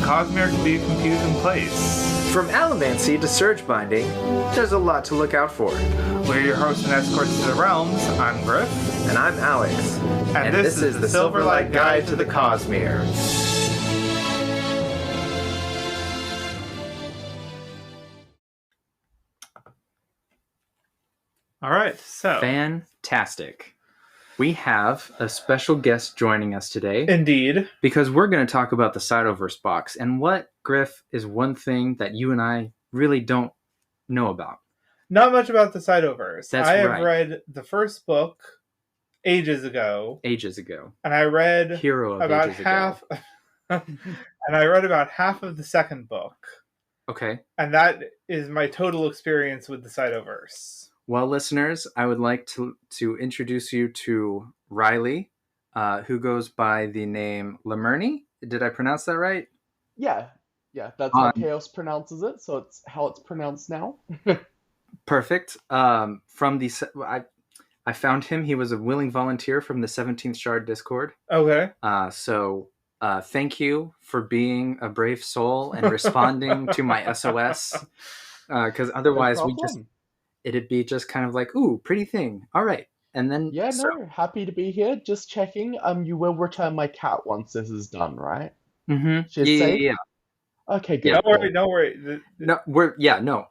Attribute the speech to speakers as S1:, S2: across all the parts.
S1: Cosmere can be a confusing place.
S2: From allomancy to surge binding, there's a lot to look out for.
S1: We're your hosts and escorts to the realms. I'm Griff.
S2: And I'm Alex.
S1: And this is the Silverlight Guide to the Cosmere. All right, so.
S3: Fantastic. We have a special guest joining us today.
S1: Indeed.
S3: Because we're going to talk about the Cytoverse box. And what, Griff, is one thing that you and I really don't know about?
S1: Not much about the Cytoverse.
S3: That's
S1: I have
S3: right.
S1: read the first book ages ago.
S3: And
S1: I read
S3: Hero of
S1: about
S3: ages
S1: half
S3: ago.
S1: and I read about half of the second book.
S3: Okay.
S1: And that is my total experience with the Cytoverse.
S3: Well, listeners, I would like to introduce you to Riley, who goes by the name Lemurny. Did I pronounce that right?
S4: Yeah, that's how Chaos pronounces it, so it's how it's pronounced now.
S3: Perfect. I found him. He was a willing volunteer from the 17th Shard Discord.
S1: Okay.
S3: So thank you for being a brave soul and responding to my SOS. Because otherwise it'd be just kind of like, ooh, pretty thing. All right. And then...
S4: Yeah, happy to be here. Just checking. You will return my cat once this is done, right?
S3: Mm-hmm.
S4: She's safe?
S3: Yeah.
S4: Okay, good.
S1: Don't worry.
S3: No,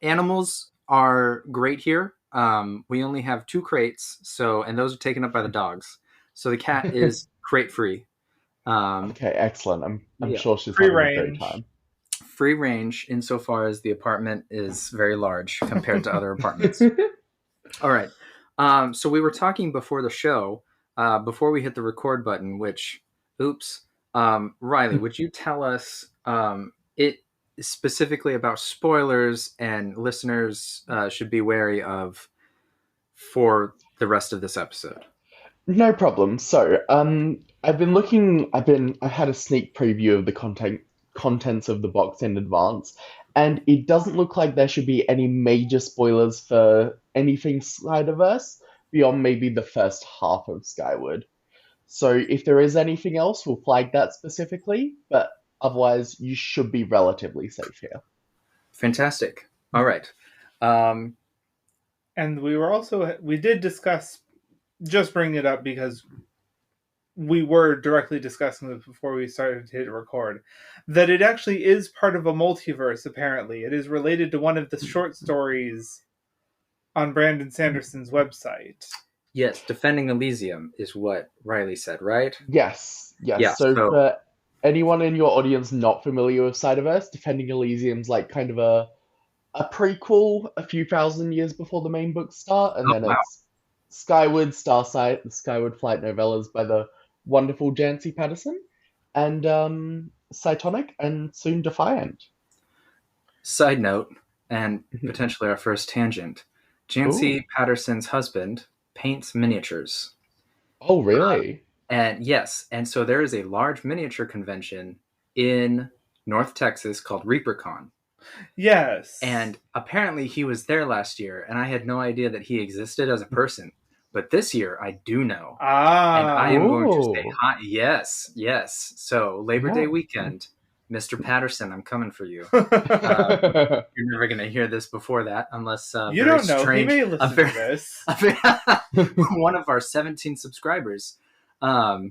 S3: animals are great here. We only have 2 crates, and those are taken up by the dogs. So the cat is crate free.
S4: Okay, excellent. I'm sure she's
S1: free
S4: having
S1: range.
S4: a great time.
S3: Free range insofar as the apartment is very large compared to other apartments. All right. So we were talking before the show, before we hit the record button, Riley, would you tell us it specifically about spoilers and listeners should be wary of for the rest of this episode?
S4: No problem. So, I've had a sneak preview of the contents of the box in advance, and it doesn't look like there should be any major spoilers for anything Cytoverse beyond maybe the first half of Skyward. So if there is anything else, we'll flag that specifically, but otherwise you should be relatively safe here.
S3: Fantastic. All right.
S1: And we did discuss, just bring it up because we were directly discussing it before we started to hit record, that it actually is part of a multiverse, apparently. It is related to one of the short stories on Brandon Sanderson's website.
S3: Yes, Defending Elysium is what Riley said, right?
S4: Yes.
S3: Yeah,
S4: so for anyone in your audience not familiar with Cytoverse, Defending Elysium's like kind of a prequel a few thousand years before the main books start, and it's Skyward, Starsight, the Skyward Flight novellas by the wonderful Jancy Patterson, and Cytonic, and soon Defiant.
S3: Side note, and potentially our first tangent, Jancy Patterson's husband paints miniatures.
S4: Oh, really?
S3: And so there is a large miniature convention in North Texas called ReaperCon.
S1: Yes.
S3: And apparently he was there last year, and I had no idea that he existed as a person. But this year, I do know. And I am going to say hi. Yes. So, Labor Day weekend, Mr. Patterson, I'm coming for you. You're never going to hear this before that, unless...
S1: you don't know. He may listen to this.
S3: One of our 17 subscribers. No.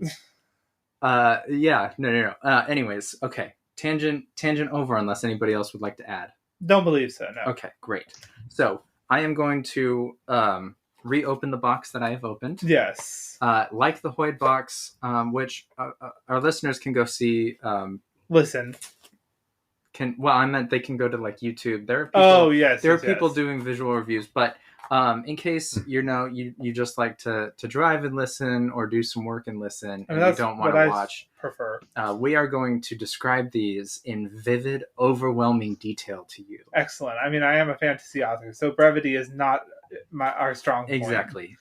S3: Anyways, okay. Tangent over, unless anybody else would like to add.
S1: Don't believe so, no.
S3: Okay, great. So, I am going to... reopen the box that I have opened.
S1: Yes.
S3: Like the Hoyd box, which our listeners can go see.
S1: Listen.
S3: I meant they can go to like YouTube. There are people, there are people
S1: yes.
S3: doing visual reviews, but in case you just like to drive and listen or do some work and listen, and you don't want to watch.
S1: Prefer.
S3: We are going to describe these in vivid, overwhelming detail to you.
S1: Excellent. I mean, I am a fantasy author, so brevity is not our strong point.
S3: Exactly.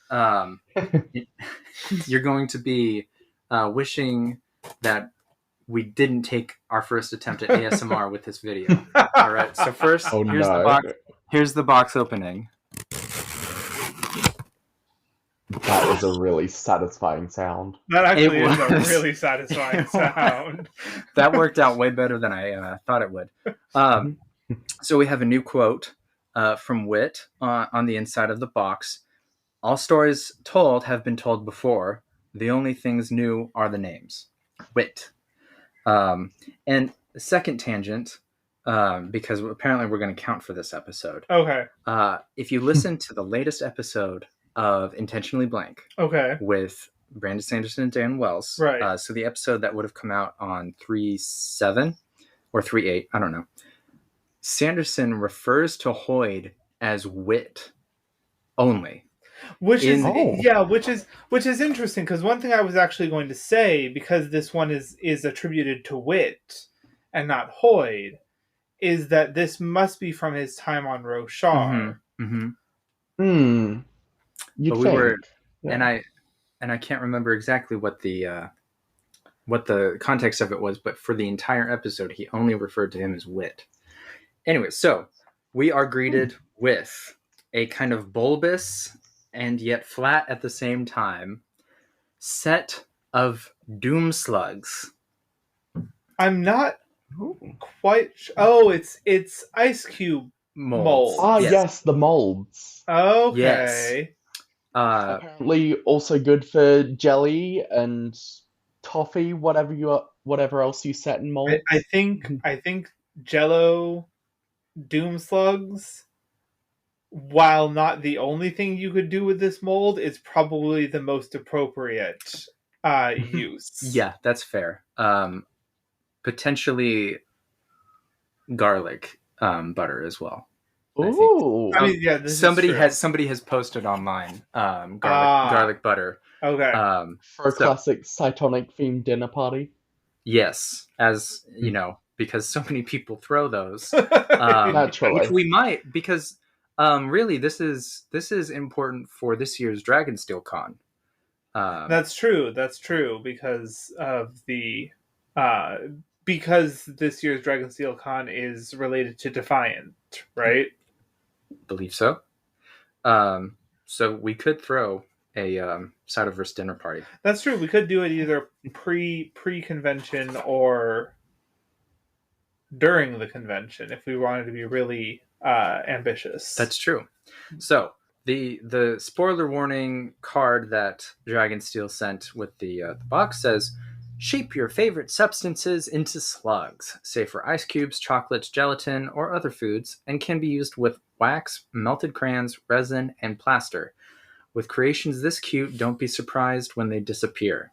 S3: You're going to be wishing that we didn't take our first attempt at ASMR with this video. All right. So first, here's the box. Here's the box opening.
S4: That is a really satisfying sound.
S1: That actually is a really satisfying sound.
S3: That worked out way better than I thought it would. So we have a new quote from Wit on the inside of the box. All stories told have been told before. The only things new are the names. Wit. And the second tangent, because apparently we're going to count for this episode.
S1: Okay.
S3: If you listen to the latest episode of Intentionally Blank,
S1: okay,
S3: with Brandon Sanderson and Dan Wells,
S1: right?
S3: So the episode that would have come out on 3/7 or 3/8, I don't know. Sanderson refers to Hoyd as Wit only.
S1: Which is interesting, because one thing I was actually going to say, because this one is attributed to Wit and not Hoyd, is that this must be from his time on Roshar.
S3: But we were, and I can't remember exactly what the context of it was, but for the entire episode, he only referred to him as Wit. Anyway, so we are greeted with a kind of bulbous and yet flat at the same time set of doom slugs.
S1: I'm not quite. Oh, it's ice cube molds.
S4: Ah, yes, the molds.
S1: Okay.
S3: Yes.
S4: Apparently, also good for jelly and toffee, whatever else you set in molds.
S1: I think Jello doom slugs, while not the only thing you could do with this mold, is probably the most appropriate use.
S3: Yeah, that's fair. Potentially garlic butter as well.
S4: Ooh.
S1: I mean, yeah.
S3: Somebody has posted online garlic butter.
S1: Okay.
S4: For a classic Cytonic themed dinner party.
S3: Yes, as you know, because so many people throw those.
S4: Naturally.
S3: Which we might, because really this is important for this year's Dragonsteel Con.
S1: That's true, because of the because this year's Dragonsteel Con is related to Defiant, right?
S3: Believe so. So we could throw a Cytoverse dinner party.
S1: That's true. We could do it either pre-convention or during the convention if we wanted to be really ambitious.
S3: That's true. So the spoiler warning card that Dragonsteel sent with the box says, shape your favorite substances into slugs, say for ice cubes, chocolates, gelatin, or other foods, and can be used with wax, melted crayons, resin, and plaster. With creations this cute, don't be surprised when they disappear.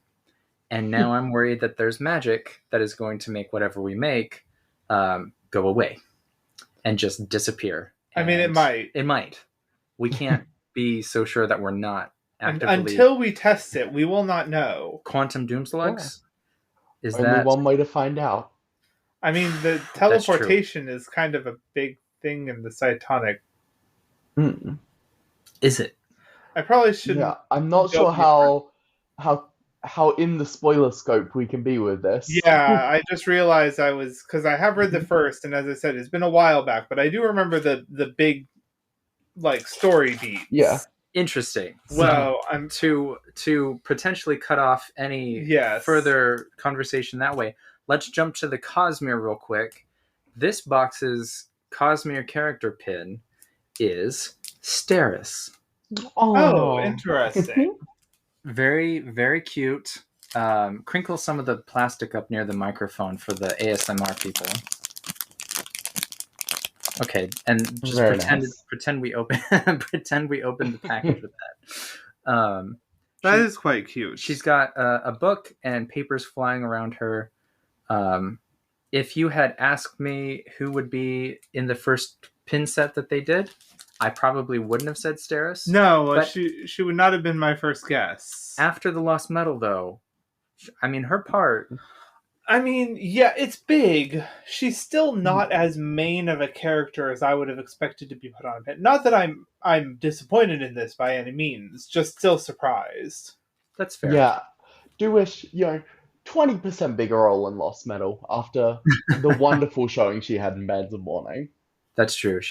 S3: And now I'm worried that there's magic that is going to make whatever we make go away and just disappear.
S1: I mean, it might.
S3: It might. We can't be so sure that we're not actively...
S1: Until we test it, we will not know.
S3: Quantum doom slugs? Is
S4: Only
S3: that
S4: one way to find out?
S1: I mean, the teleportation is kind of a big thing in the Cytonic.
S3: Is it?
S1: I probably shouldn't.
S4: Yeah, I'm not sure how in the spoiler scope we can be with this.
S1: Yeah, I just realized because I have read the first, and as I said, it's been a while back, but I do remember the big story beats.
S4: Yeah.
S3: Interesting.
S1: Well,
S3: I'm to potentially cut off any further conversation that way. Let's jump to the Cosmere real quick. This box's Cosmere character pin is Steris.
S1: Oh, interesting.
S3: Very, very cute. Crinkle some of the plastic up near the microphone for the ASMR people. Okay, and just pretend we open the package with that.
S1: That is quite cute.
S3: She's got a book and papers flying around her. If you had asked me who would be in the first pin set that they did, I probably wouldn't have said Steris.
S1: No, she would not have been my first guess.
S3: After the Lost Metal, though, I mean, her part...
S1: I mean, yeah, it's big. She's still not as main of a character as I would have expected to be put on a pin. Not that I'm disappointed in this by any means, just still surprised.
S3: That's fair.
S4: Yeah. Do wish, 20% bigger role in Lost Metal after the wonderful showing she had in Bands of Mourning.
S3: That's true.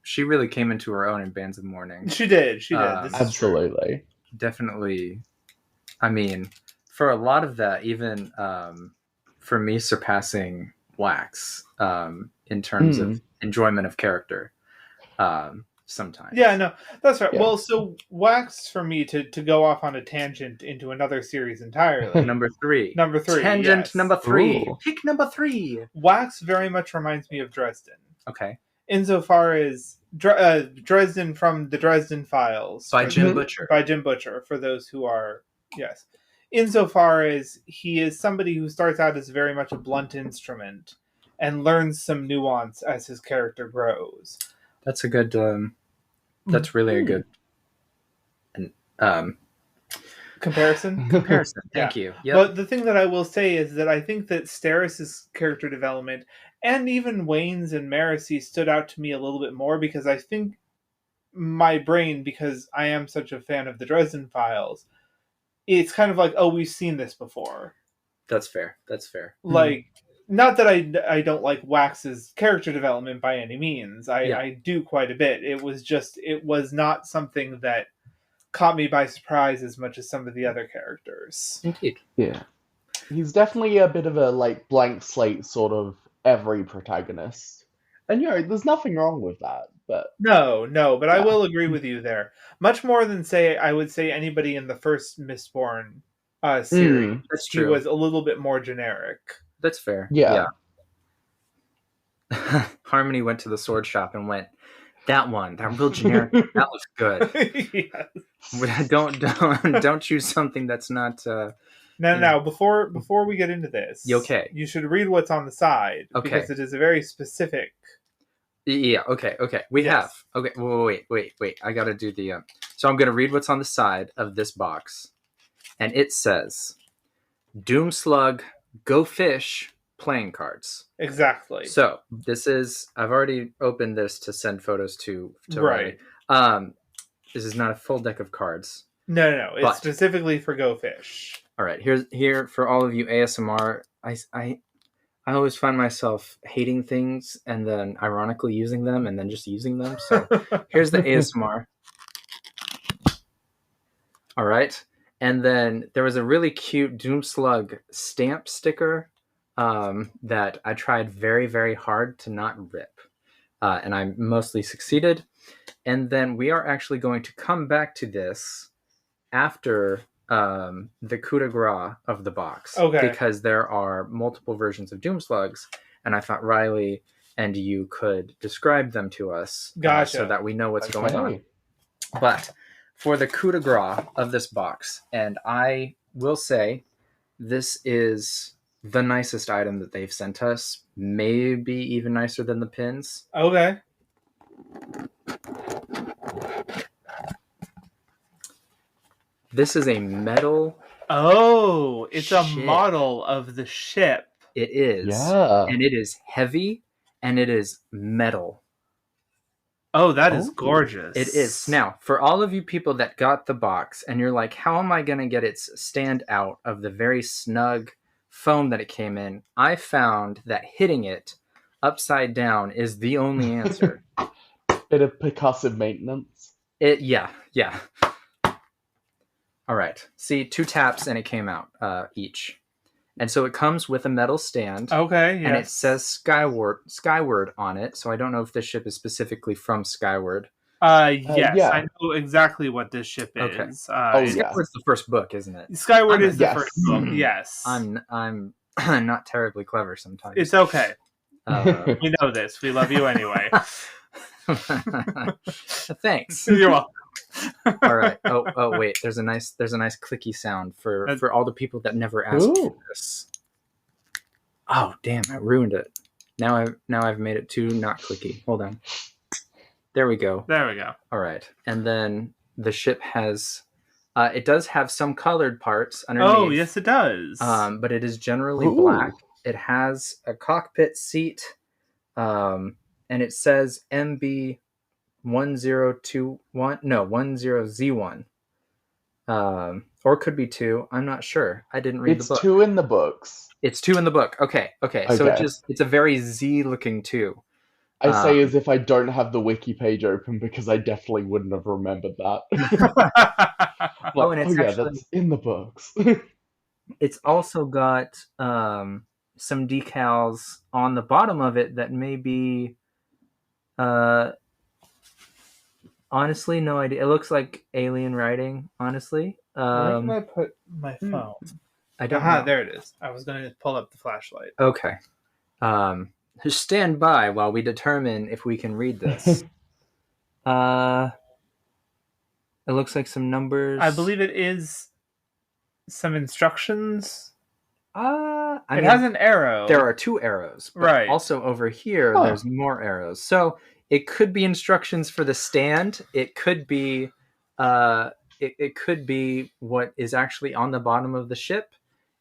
S3: She really came into her own in Bands of Mourning.
S1: She did. This
S4: absolutely.
S3: definitely. I mean, for a lot of that, even for me, surpassing Wax in terms of enjoyment of character. Sometimes.
S1: Yeah, no, that's right.
S4: Yeah.
S1: Well, so Wax, for me, to go off on a tangent into another series entirely.
S3: Number 3. Tangent
S1: yes.
S3: number 3.
S4: Ooh.
S3: Pick number 3.
S1: Wax very much reminds me of Dresden.
S3: Okay.
S1: Insofar as Dresden from the Dresden Files.
S3: By Jim Butcher.
S1: By Jim Butcher, for those who are, yes. Insofar as he is somebody who starts out as very much a blunt instrument and learns some nuance as his character grows.
S3: That's a good... that's really a good...
S1: Comparison?
S3: Thank you. Yep.
S1: But the thing that I will say is that I think that Steris's character development and even Wayne's and Marasi stood out to me a little bit more because I think my brain, because I am such a fan of the Dresden Files, it's kind of like, oh, we've seen this before.
S3: That's fair.
S1: Like, not that I don't like Wax's character development by any means. I do quite a bit. It was not something that caught me by surprise as much as some of the other characters.
S3: Indeed.
S4: Yeah. He's definitely a bit of a, like, blank slate sort of every protagonist. And, there's nothing wrong with that, but...
S1: No, but I will agree with you there. Much more than, I would say anybody in the first Mistborn series.
S3: That's true.
S1: He was a little bit more generic.
S3: That's fair.
S4: Yeah.
S3: Harmony went to the sword shop and went, that real generic, that looks good. Yes. Don't choose something that's not...
S1: No. Before we get into this,
S3: okay,
S1: you should read what's on the side because it is a very specific.
S3: Yeah. Okay. We have. Okay. Wait. I gotta do the. So I'm gonna read what's on the side of this box, and it says, "Doomslug, Go Fish, playing cards."
S1: Exactly.
S3: So this is. I've already opened this to send photos to
S1: right.
S3: Riley. This is not a full deck of cards.
S1: No. It's specifically for Go Fish.
S3: All right, here for all of you ASMR. I always find myself hating things and then ironically using them and then just using them. So here's the ASMR. All right, and then there was a really cute Doomslug stamp sticker that I tried very, very hard to not rip, and I mostly succeeded. And then we are actually going to come back to this after the coup de grace of the box.
S1: Okay.
S3: Because there are multiple versions of Doomslugs, and I thought Riley and you could describe them to us.
S1: Gotcha.
S3: So that we know what's going on. But for the coup de grace of this box, and I will say this is the nicest item that they've sent us, maybe even nicer than the pins.
S1: Okay.
S3: This is a metal.
S1: Oh, it's
S3: ship.
S1: A model of the ship.
S3: It is.
S4: Yeah.
S3: And it is heavy and it is metal.
S1: Oh, that is gorgeous.
S3: It is. Now, for all of you people that got the box and you're like, how am I going to get its stand out of the very snug foam that it came in? I found that hitting it upside down is the only answer.
S4: Bit of percussive maintenance.
S3: Yeah. All right. See, 2 taps and it came out each. And so it comes with a metal stand.
S1: Okay, yes.
S3: And it says Skyward on it. So I don't know if this ship is specifically from Skyward.
S1: Yes,
S4: yeah.
S1: I know exactly what this ship is.
S3: Okay.
S1: Skyward's
S3: the first book, isn't it?
S1: Skyward is the first book. Yes.
S3: I'm not terribly clever sometimes.
S1: It's okay. We know this. We love you anyway.
S3: Thanks.
S1: You're welcome.
S3: All right. Oh wait. There's a nice clicky sound for all the people that never asked for this. Oh damn! I ruined it. Now I've made it too not clicky. Hold on. There we go. All right. And then the ship has. It does have some colored parts underneath.
S1: Oh yes, it does.
S3: But it is generally black. It has a cockpit seat. And it says MB 1021. No, 10Z1. Or it could be 2. I'm not sure. I didn't read the book.
S4: It's 2 in the books.
S3: It's 2 in the book. Okay. So it's a very Z looking 2.
S4: I say as if I don't have the wiki page open because I definitely wouldn't have remembered that.
S3: Oh, and it's actually
S4: that's in the books.
S3: it's also got some decals on the bottom of it that may be honestly no idea. It looks like alien writing, honestly.
S1: Where can I put my phone?
S3: I don't know.
S1: There it is. I was going to pull up the flashlight.
S3: Okay. Stand by while we determine if we can read this. It looks like some numbers.
S1: I believe it is some instructions.
S3: It
S1: has an arrow.
S3: There are 2 arrows. But
S1: right.
S3: Also over here, there's more arrows. So it could be instructions for the stand. It could be, it could be what is actually on the bottom of the ship.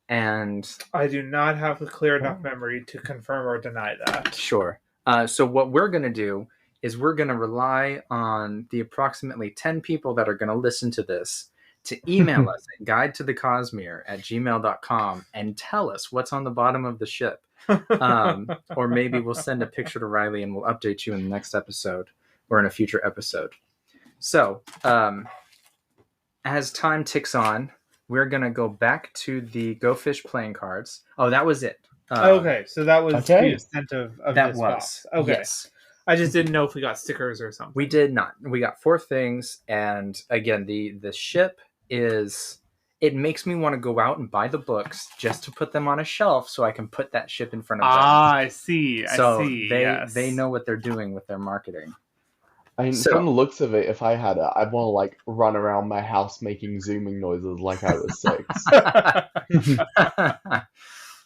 S3: And
S1: I do not have a clear enough memory to confirm or deny that.
S3: Sure. So what we're going to do is we're going to rely on the approximately 10 people that are going to listen to this to email us at guidetothecosmere@gmail.com and tell us what's on the bottom of the ship. Or maybe we'll send a picture to Riley and we'll update you in the next episode or in a future episode. So as time ticks on, we're going to go back to the Go Fish playing cards. Oh, that was it.
S1: Okay, so that was the extent of
S3: that
S1: this
S3: was.
S1: box. Okay.
S3: Yes.
S1: I just didn't know if we got stickers or something.
S3: We did not. We got 4 things, and again, the ship is... It makes me want to go out and buy the books just to put them on a shelf so I can put that ship in front of them.
S1: I see.
S3: So
S1: I see.
S3: They know what they're doing with their marketing.
S4: I mean, from the looks of it, if I had it, I'd want to like run around my house making zooming noises like I was 6.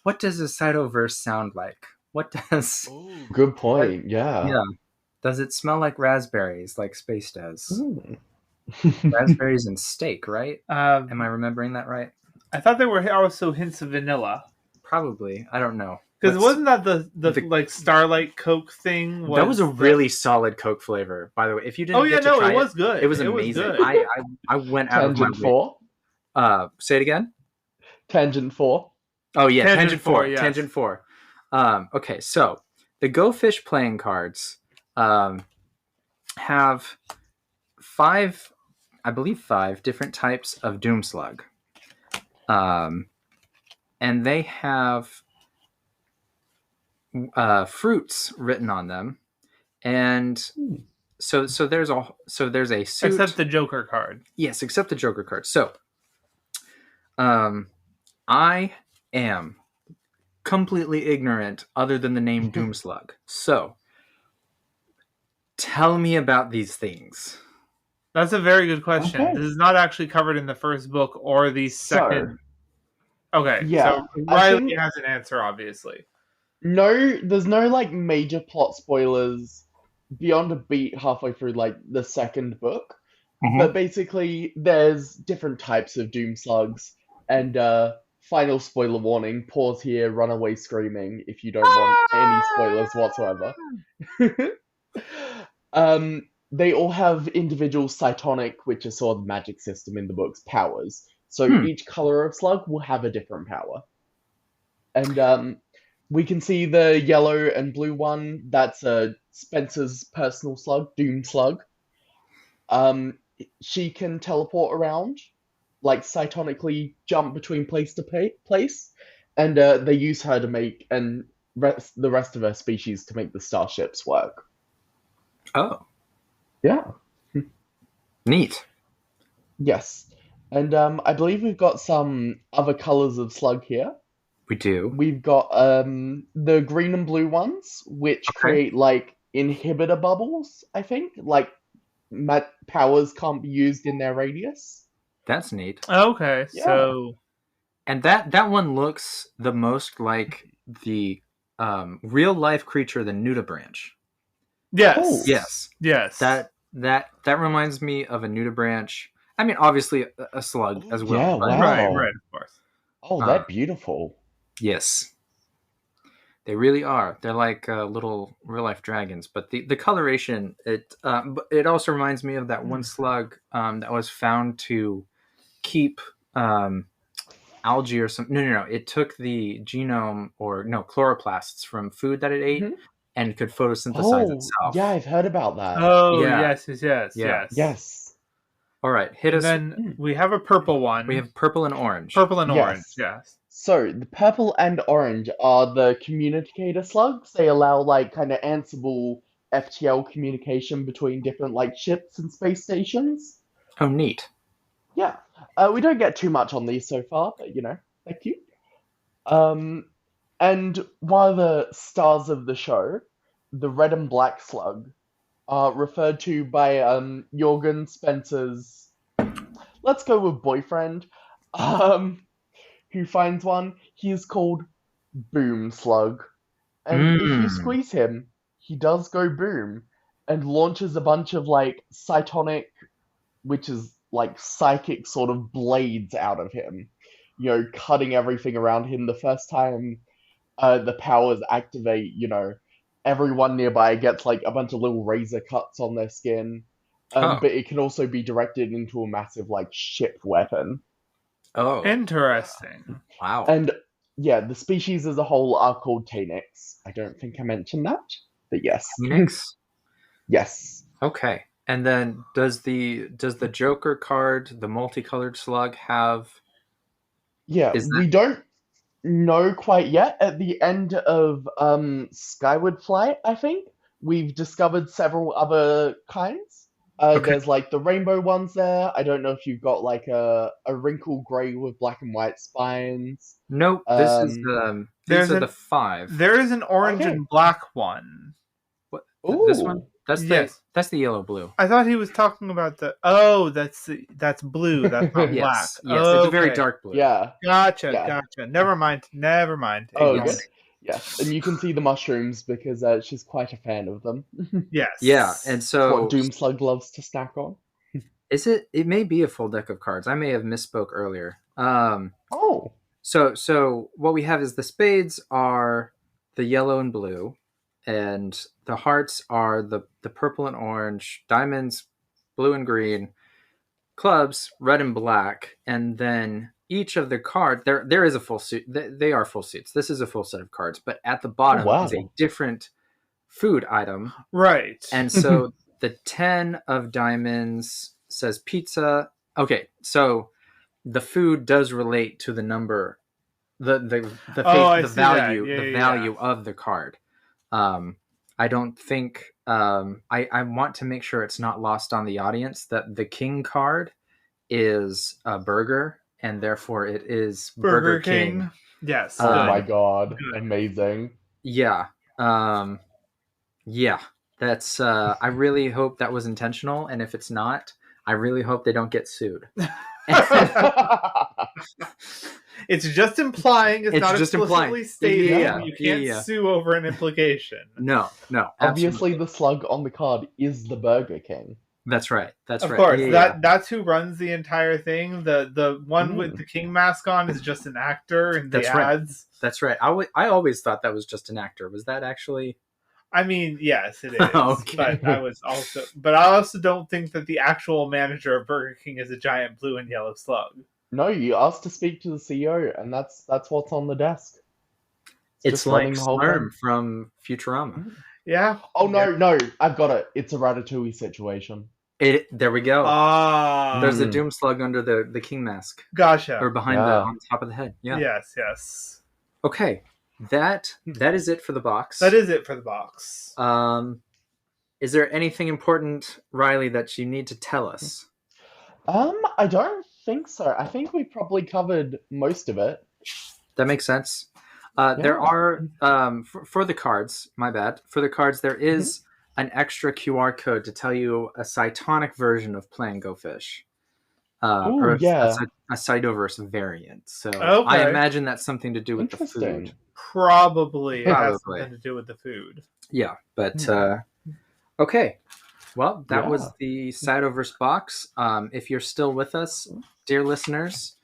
S3: What does a Cytoverse sound like? What does...
S4: Ooh, good point. Yeah.
S3: Does it smell like raspberries, like space does? Raspberries and steak, right? Am I remembering that right?
S1: I thought there were also hints of vanilla.
S3: Probably. I don't know.
S1: Because wasn't that the like Starlight Coke thing?
S3: That was a really solid Coke flavor, by the way. If you didn't
S1: it was good.
S3: It was amazing. I went out
S4: Tangent
S3: of my way.
S4: 4?
S3: Say it again?
S4: Tangent 4?
S3: Oh, yeah, Tangent 4.
S1: Yes.
S3: Tangent 4. Okay, so the Go Fish playing cards have 5 different types of Doomslug. And they have fruits written on them. And so there's a suit.
S1: Except the Joker card.
S3: Yes, except the Joker card. So I am completely ignorant other than the name Doomslug. So tell me about these things.
S1: That's a very good question. Okay. This is not actually covered in the first book or the second. Okay, so Riley has an answer, obviously.
S4: No, there's no like major plot spoilers beyond a beat halfway through like the second book. Mm-hmm. But basically, there's different types of Doomslugs, and final spoiler warning: pause here, run away screaming if you don't want any spoilers whatsoever. They all have individual cytonic, which is sort of the magic system in the book's powers. So each color of slug will have a different power. And we can see the yellow and blue one. That's Spencer's personal slug, Doom Slug. She can teleport around, like cytonically jump between place to place. And they use her to make, and the rest of her species to make the starships work.
S3: Oh.
S4: Yeah.
S3: Neat.
S4: Yes. And I believe we've got some other colors of slug here.
S3: We do.
S4: We've got the green and blue ones, which create like inhibitor bubbles, I think. Like powers can't be used in their radius.
S3: That's neat.
S1: Okay, yeah. So...
S3: And that one looks the most like the real-life creature, the nudibranch.
S1: Yes.
S3: Oh. Yes. That reminds me of a nudibranch. I mean, obviously a slug as well.
S4: Yeah, wow.
S1: Right, of course.
S4: Oh, that's beautiful.
S3: Yes. They really are. They're like little real-life dragons. But the coloration, it also reminds me of that one slug that was found to keep algae or something. No. It took the genome chloroplasts from food that it ate and could photosynthesize itself.
S4: Yeah, I've heard about that.
S1: Oh,
S3: yeah.
S1: Yes.
S4: Yes.
S3: All right, hit us.
S1: Then we have a purple one.
S3: We have purple and orange.
S1: Purple and
S4: Yes.
S1: orange, yes.
S4: So the purple and orange are the communicator slugs. They allow like kind of ansible FTL communication between different like ships and space stations.
S3: Oh, neat.
S4: Yeah. We don't get too much on these so far, but you know, they're cute. And one of the stars of the show, the red and black slug, referred to by Jorgen Spencer's, let's go with boyfriend, who finds one. He is called Boom Slug. And if you squeeze him, he does go boom and launches a bunch of like cytonic, which is like psychic sort of blades out of him, you know, cutting everything around him. The first time the powers activate, you know, everyone nearby gets like a bunch of little razor cuts on their skin. But it can also be directed into a massive like ship weapon.
S3: Oh,
S1: interesting.
S3: Wow.
S4: And yeah, the species as a whole are called Tanix. I don't think I mentioned that, but yes.
S3: Tanix?
S4: Yes.
S3: Okay. And then does the Joker card, the multicolored slug, have?
S4: Yeah, we don't know quite yet. At the end of Skyward Flight, I think we've discovered several other kinds. There's like the rainbow ones there. I don't know if you've got like a wrinkle grey with black and white spines.
S3: Nope. This is these are the 5.
S1: There is an orange and black one.
S3: What?
S4: Ooh.
S3: This one? That's the yellow blue.
S1: I thought he was talking about that's blue. That's not black.
S3: Yes, it's a very dark blue.
S4: Yeah.
S1: Gotcha. Never mind.
S4: Oh, good. Yeah, and you can see the mushrooms because she's quite a fan of them.
S1: Yes.
S3: Yeah, and so
S4: what Doomslug loves to snack on.
S3: Is it? It may be a full deck of cards. I may have misspoke earlier.
S4: Oh.
S3: So what we have is the spades are the yellow and blue, and the hearts are the purple and orange, diamonds blue and green, clubs red and black, and then each of the cards there is a full suit. They are full suits. This is a full set of cards, but at the bottom is a different food item.
S1: Right.
S3: And so the 10 of diamonds says pizza. Okay, so the food does relate to the number, the value of the card. I don't think I want to make sure it's not lost on the audience that the king card is a burger, and therefore it is Burger King.
S1: Yes.
S4: Oh my god. Amazing.
S3: Yeah. Yeah. That's I really hope that was intentional, and if it's not, I really hope they don't get sued.
S1: It's just implying. It's not
S3: just
S1: explicitly stated.
S3: Yeah.
S1: You can't sue over an implication.
S3: No.
S4: Obviously, the slug on the card is the Burger King.
S3: That's right.
S1: Of course, that's who runs the entire thing. The one with the king mask on is just an actor in the ads.
S3: That's right. I always thought that was just an actor. Was that actually?
S1: I mean, yes, it is.
S3: Okay.
S1: But I also don't think that the actual manager of Burger King is a giant blue and yellow slug.
S4: No, you asked to speak to the CEO, and that's what's on the desk.
S3: It's like Slurm from Futurama.
S1: Yeah.
S4: Oh no, I've got it. It's a Ratatouille situation.
S3: There we go. There's a Doom Slug under the king mask.
S1: Gotcha.
S3: Or behind on top of the head. Yeah.
S1: Yes.
S3: Okay. That is it for the box.
S1: That is it for the box.
S3: Is there anything important, Riley, that you need to tell us?
S4: I don't think so. I think we probably covered most of it.
S3: That makes sense. There are for the cards. My bad. For the cards, there is an extra QR code to tell you a Cytonic version of playing Go Fish. A Cytoverse variant. So I imagine that's something to do with the food.
S1: Probably. It has something to do with the food.
S3: Yeah, but okay. Well, that was the Cytoverse box. If you're still with us, dear listeners,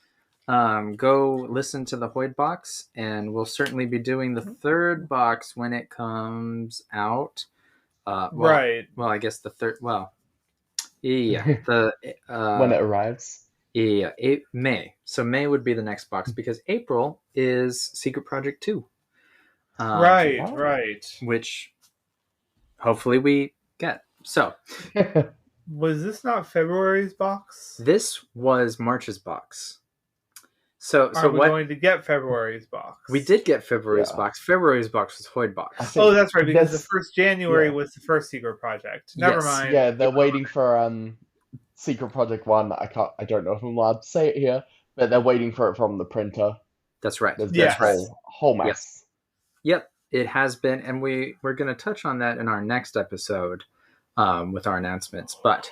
S3: go listen to the Hoyd box, and we'll certainly be doing the third box when it comes out.
S1: Right.
S3: Well, I guess the third. Well, yeah.
S4: When it arrives.
S3: Yeah, May. So May would be the next box because April is Secret Project 2.
S1: Right.
S3: Which hopefully we get. So
S1: Was this not February's box?
S3: This was March's box. So
S1: Are we
S3: what?
S1: going to get February's box?
S3: We did get February's box. February's box was Hoyd box.
S1: Oh, that's right, because the 1st January was the first secret project. Never mind.
S4: Yeah, they're waiting for Secret Project 1. I don't know if I'm allowed to say it here, but they're waiting for it from the printer.
S3: That's right.
S4: There's whole mess.
S3: Yep, it has been, and we're going to touch on that in our next episode with our announcements. But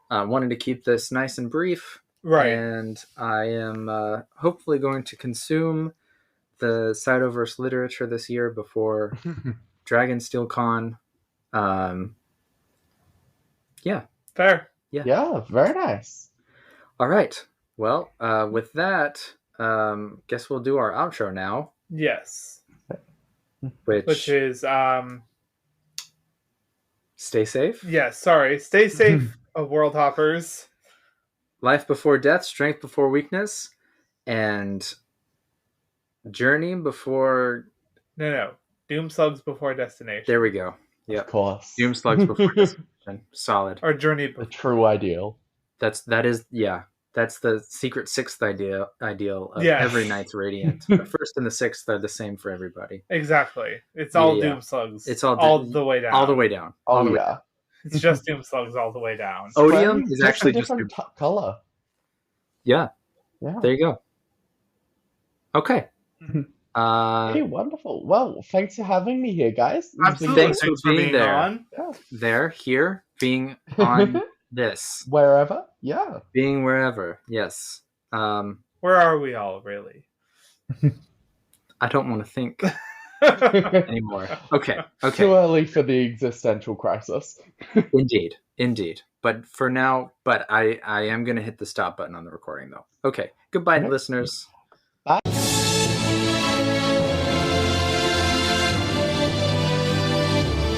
S3: wanted to keep this nice and brief.
S1: Right.
S3: And I am hopefully going to consume the Cytoverse literature this year before Dragonsteel Con. Yeah.
S1: Fair.
S4: Yeah, very nice.
S3: All right. Well, with that, guess we'll do our outro now.
S1: Yes.
S3: Which
S1: is
S3: stay safe.
S1: Yes, sorry. Stay safe, World Hoppers.
S3: Life before death, strength before weakness, and journey before...
S1: No. Doom slugs before destination.
S3: There we go. Yep.
S4: Of course.
S3: Doom slugs before destination. Solid.
S1: Or journey before...
S4: The true ideal.
S3: That's the secret 6th ideal of every Knight's Radiant. The 1st and the 6th are the same for everybody.
S1: Exactly. It's all Doom slugs.
S3: It's all
S1: the way down.
S3: All the way down.
S4: Oh, yeah.
S1: It's just Doom slugs all the way down.
S3: Odium is actually just
S4: a different color.
S3: Yeah. There you go. Okay.
S4: Hey, wonderful. Well, thanks for having me here, guys.
S1: Absolutely.
S3: Thanks for being there.
S1: On.
S3: There, here, being on this.
S4: Wherever. Yeah.
S3: Being wherever. Yes.
S1: Where are we all, really?
S3: I don't want to think anymore. Okay.
S4: Too early for the existential crisis.
S3: Indeed. But for now, I am going to hit the stop button on the recording, though. Okay. Goodbye, listeners.
S4: Bye.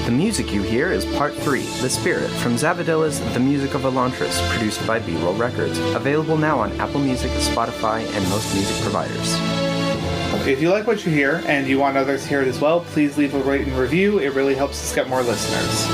S2: The music you hear is Part 3, The Spirit, from Zavadilla's The Music of Elantris, produced by B-Roll Records. Available now on Apple Music, Spotify, and most music providers.
S1: If you like what you hear and you want others to hear it as well, please leave a rate and review. It really helps us get more listeners.